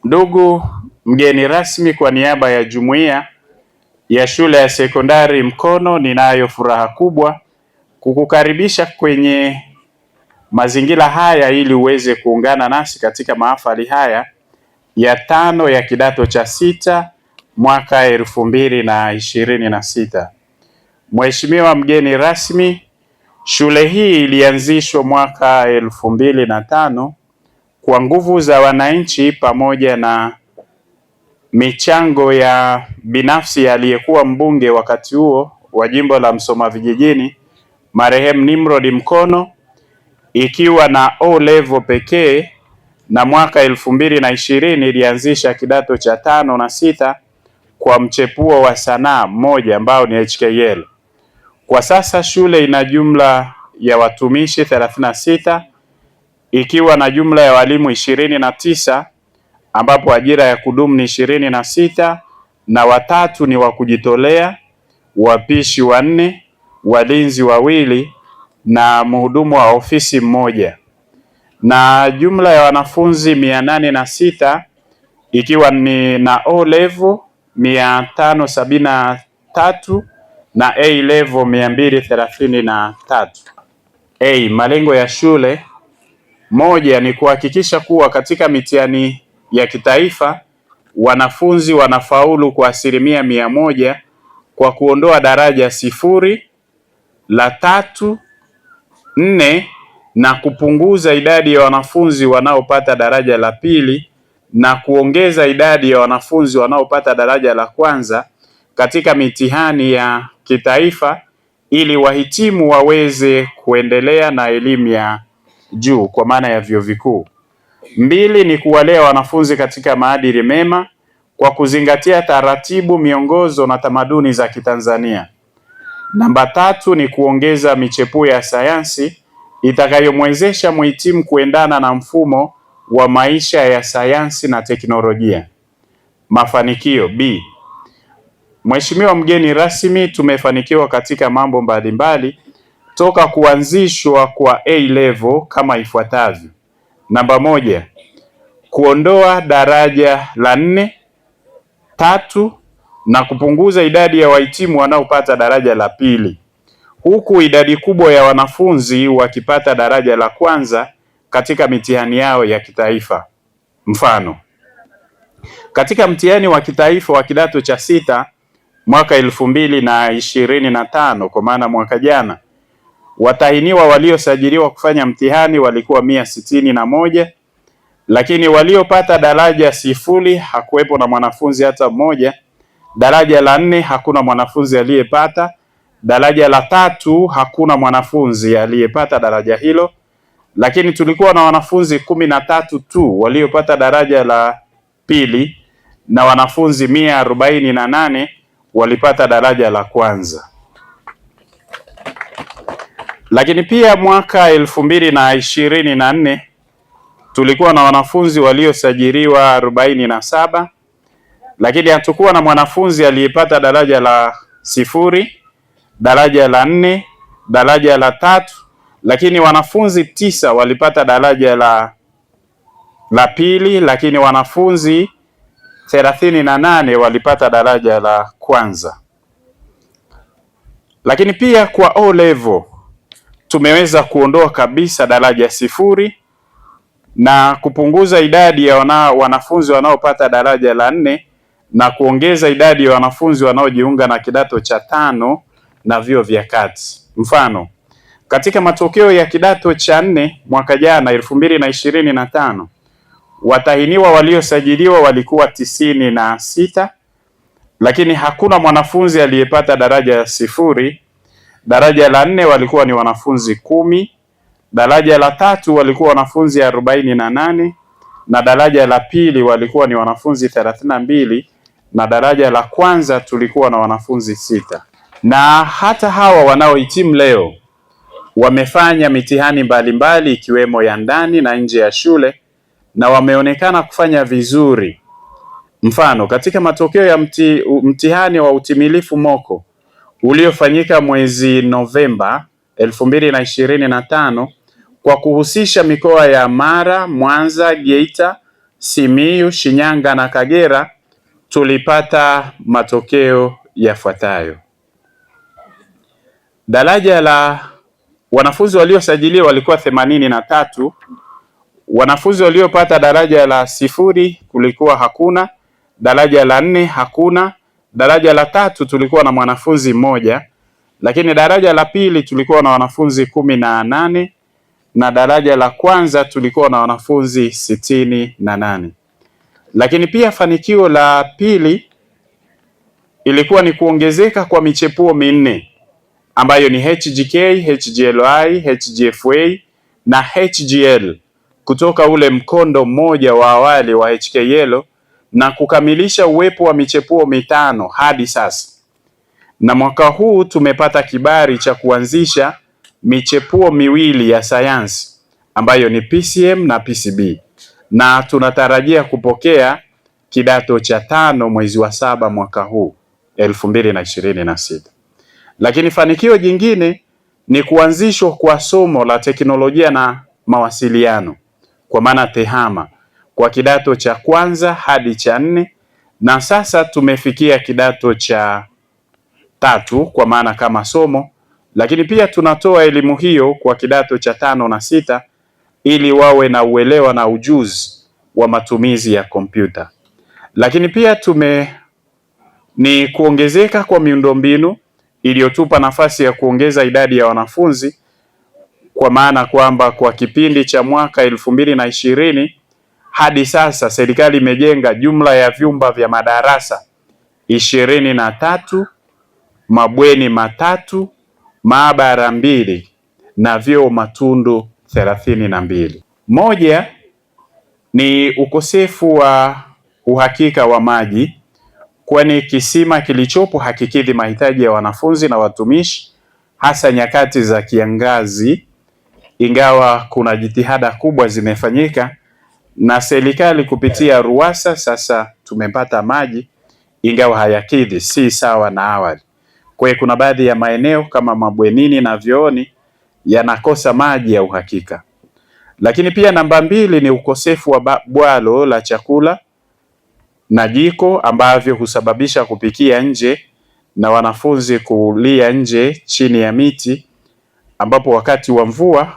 Ndugu mgeni rasmi, kwa niaba ya jumuiya ya shule ya sekondari Mkono, ninayo furaha kubwa kukukaribisha kwenye mazingira haya ili uweze kuungana nasi katika mahafali haya ya 5 ya kidato cha 6 mwaka 2026. Mheshimiwa mgeni rasmi, shule hii ilianzishwa mwaka 2005 kwa nguvu za wananchi pamoja na michango ya binafsi aliyekuwa mbunge wakati huo wa jimbo la Msoma Vijijini, marehemu Nimrod Mkono, ikiwa na O level pekee, na mwaka 2020 ilianzisha kidato cha 5 na 6 kwa mchepuo wa sanaa mmoja ambao ni HKL. Kwa sasa shule ina jumla ya watumishi 36 ikiwa na jumla ya walimu 29 ambapo ajira ya kudumu ni 26 na watatu ni wa kujitolea, wapishi 4, walinzi 2 na mhudumu wa ofisi 1, na jumla ya wanafunzi 806 ikiwa ni na O level 573 na A level 233. Malengo ya shule: moja ni kuhakikisha kuwa katika mitihani ya kitaifa wanafunzi wanafaulu kwa 100% kwa kuondoa daraja 0, la 3, 4 na kupunguza idadi ya wanafunzi wanaopata daraja la 2 na kuongeza idadi ya wanafunzi wanaopata daraja la 1 katika mitihani ya kitaifa ili wahitimu waweze kuendelea na elimu ya juu kwa maana ya vyuo vikuu. 2 ni kuwalea wanafunzi katika maadili mema kwa kuzingatia taratibu, miongozo na tamaduni za Kitanzania. Namba 3 ni kuongeza michepuo ya sayansi itakayomwezesha mhitimu kuendana na mfumo wa maisha ya sayansi na teknolojia. Mafanikio: B. Mheshimiwa mgeni rasmi, tumefanikiwa katika mambo mbalimbali toka kuanzishwa kwa A level kama ifuatavyo. Namba 1, kuondoa daraja la 4, 3 na kupunguza idadi ya wahitimu wanaopata daraja la 2, huku idadi kubwa ya wanafunzi wakipata daraja la 1 katika mitihani yao ya kitaifa. Mfano, katika mtihani wa kitaifa wa kidato cha 6 mwaka 2025 kwa maana mwaka jana, watahiniwa waliosajiliwa kufanya mtihani walikuwa 161, lakini waliopata daraja 0 hakuwepo na mwanafunzi hata mmoja. Daraja la 4 hakuna mwanafunzi aliyepata. Daraja la 3 hakuna mwanafunzi aliyepata daraja hilo, lakini tulikuwa na wanafunzi 13 tu waliopata daraja la 2 na wanafunzi 148 walipata daraja la 1. Lakini pia mwaka 2024 tulikuwa na wanafunzi waliosajiliwa 47, lakini hatukuwa na mwanafunzi aliyepata daraja la 0, daraja la 4, daraja la 3, lakini wanafunzi 9 walipata daraja la 2, lakini wanafunzi 38 walipata daraja la 1. Lakini pia kwa O level tumeweza kuondoa kabisa daraja 0 na kupunguza idadi ya wanafunzi wanaopata daraja la 4 na kuongeza idadi ya wanafunzi wanaojiunga na kidato cha 5 na vyuo vya kati. Mfano, katika matokeo ya kidato cha 4 mwaka jana 2025, watahiniwa waliosajiliwa walikuwa 96, lakini hakuna mwanafunzi aliyepata daraja la 0. Daraja la 4 walikuwa ni wanafunzi 10, daraja la 3 walikuwa wanafunzi 48, na daraja la 2 walikuwa ni wanafunzi 32, na daraja la 1 tulikuwa na wanafunzi 6. Na hata hawa wanaohitimu leo wamefanya mitihani mbalimbali ikiwemo ya ndani na nje ya shule na wameonekana kufanya vizuri. Mfano, katika matokeo ya mtihani wa utimilifu moko uliofanyika mwezi Novemba 2025 kwa kuhusisha mikoa ya Mara, Mwanza, Geita, Simiyu, Shinyanga na Kagera tulipata matokeo yafuatayo. Daraja la wanafunzi waliosajiliwa walikuwa 83. Wanafunzi waliopata daraja la 0 kulikuwa hakuna, daraja la 4 hakuna, daraja la 3 tulikuwa na mwanafunzi mmoja, lakini daraja la 2 tulikuwa na wanafunzi 18 na daraja la kwanza tulikuwa na wanafunzi 68. Lakini pia fanikio la pili ilikuwa ni kuongezeka kwa michepuo minne ambayo ni HGK, HGLI, HGFA na HGL kutoka ule mkondo mmoja wa awali wa HKL na kukamilisha uwepo wa michepuo 5 hadi sasa. Na mwaka huu tumepata kibali cha kuanzisha michepuo 2 ya sayansi ambayo ni PCM na PCB, na tunatarajia kupokea kidato cha 5 mwezi wa 7 mwaka huu 2026. Lakini fanikio jingine ni kuanzishwa kwa somo la teknolojia na mawasiliano kwa maana TEHAMA kwa kidato cha 1 hadi cha 4, na sasa tumefikia kidato cha 3 kwa maana kama somo, lakini pia tunatoa elimu hiyo kwa kidato cha 5 na 6 ili wawe na uelewa na ujuzi wa matumizi ya kompyuta. Lakini pia ni kuongezeka kwa miundombinu iliyotupa nafasi ya kuongeza idadi ya wanafunzi, kwa maana kwamba kwa kipindi cha mwaka 2020 hadi sasa serikali imejenga jumla ya vyumba vya madarasa 23, mabweni 3, maabara 2 na vyoo matundu 32. Moja ni ukosefu wa uhakika wa maji, kwani kisima kilichopo hakikidhi mahitaji ya wanafunzi na watumishi hasa nyakati za kiangazi, ingawa kuna jitihada kubwa zimefanyika na serikali kupitia RUWASA. Sasa tumepata maji ingawa hayakidhi, si sawa na awali. Kwa hiyo kuna baadhi ya maeneo kama mabwenini na vyooni yanakosa maji ya uhakika. Lakini pia namba 2 ni ukosefu wa bwalo la chakula na jiko ambavyo husababisha kupikia nje na wanafunzi kulia nje chini ya miti, ambapo wakati wa mvua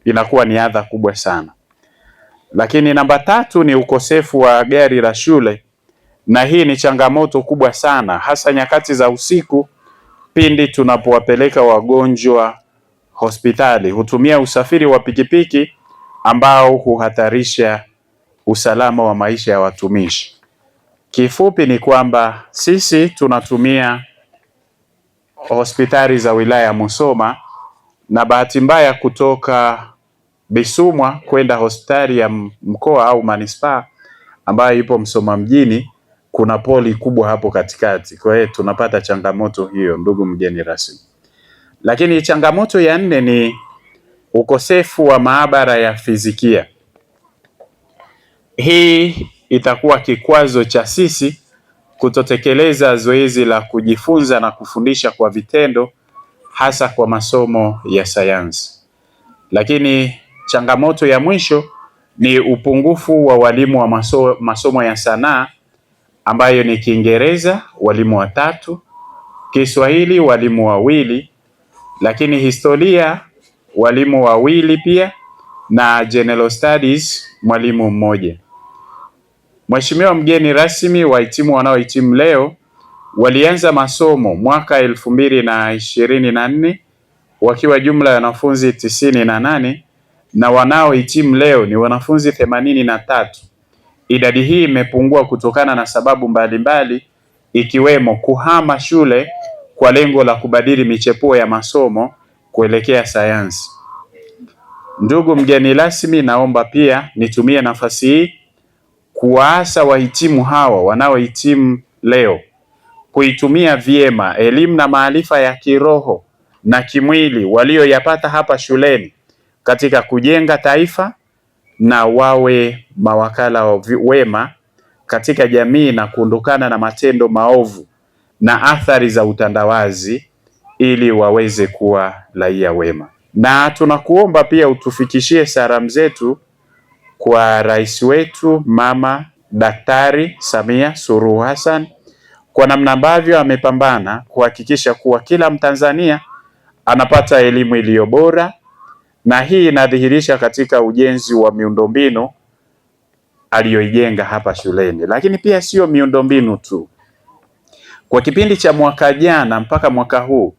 inakuwa ni adha kubwa sana. Lakini namba 3 ni ukosefu wa gari la shule, na hii ni changamoto kubwa sana hasa nyakati za usiku pindi tunapowapeleka wagonjwa hospitali. Hutumia usafiri wa pikipiki ambao huhatarisha usalama wa maisha ya watumishi. Kifupi ni kwamba sisi tunatumia hospitali za wilaya ya Musoma, na bahati mbaya kutoka Bisumwa kwenda hospitali ya mkoa au manispaa ambayo ipo Musoma mjini kuna poli kubwa hapo katikati. Kwa hiyo tunapata changamoto hiyo, ndugu mgeni rasmi. Lakini changamoto ya 4 ni ukosefu wa maabara ya fizikia. Hii itakuwa kikwazo cha sisi kutotekeleza zoezi la kujifunza na kufundisha kwa vitendo hasa kwa masomo ya sayansi. Lakini changamoto ya mwisho ni upungufu wa walimu wa masomo ya sanaa ambayo ni Kiingereza walimu 3, Kiswahili walimu 2, lakini historia walimu 2 pia na General Studies mwalimu 1. Mheshimiwa mgeni rasmi, wahitimu wanaohitimu leo walianza masomo mwaka 2024 wakiwa jumla ya wanafunzi 98 na wanaohitimu leo ni wanafunzi 83. Idadi hii imepungua kutokana na sababu mbalimbali ikiwemo kuhama shule kwa lengo la kubadili michepuo ya masomo kuelekea sayansi. Ndugu mgeni rasmi, naomba pia nitumie nafasi hii kuwaasa wahitimu hawa wanaohitimu leo kuitumia vyema elimu na maarifa ya kiroho na kimwili walioyapata hapa shuleni katika kujenga taifa na wawe mawakala wema katika jamii na kuondokana na matendo maovu na athari za utandawazi ili waweze kuwa raia wema. Na tunakuomba pia utufikishie salamu zetu kwa rais wetu Mama Daktari Samia Suluhu Hassan kwa namna ambavyo amepambana kuhakikisha kuwa kila Mtanzania anapata elimu iliyo bora, na hii inadhihirisha katika ujenzi wa miundombinu aliyoijenga hapa shuleni. Lakini pia sio miundombinu tu. Kwa kipindi cha mwaka jana mpaka mwaka huu,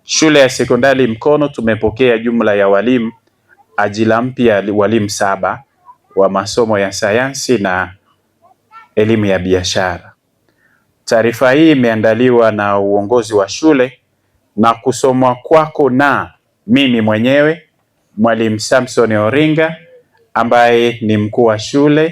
shule ya sekondari Mkono tumepokea jumla ya walimu ajira mpya, walimu 7 wa masomo ya sayansi na elimu ya biashara. Taarifa hii imeandaliwa na uongozi wa shule na kusomwa kwako na mimi mwenyewe Mwalimu Samson Oringa ambaye ni mkuu wa shule.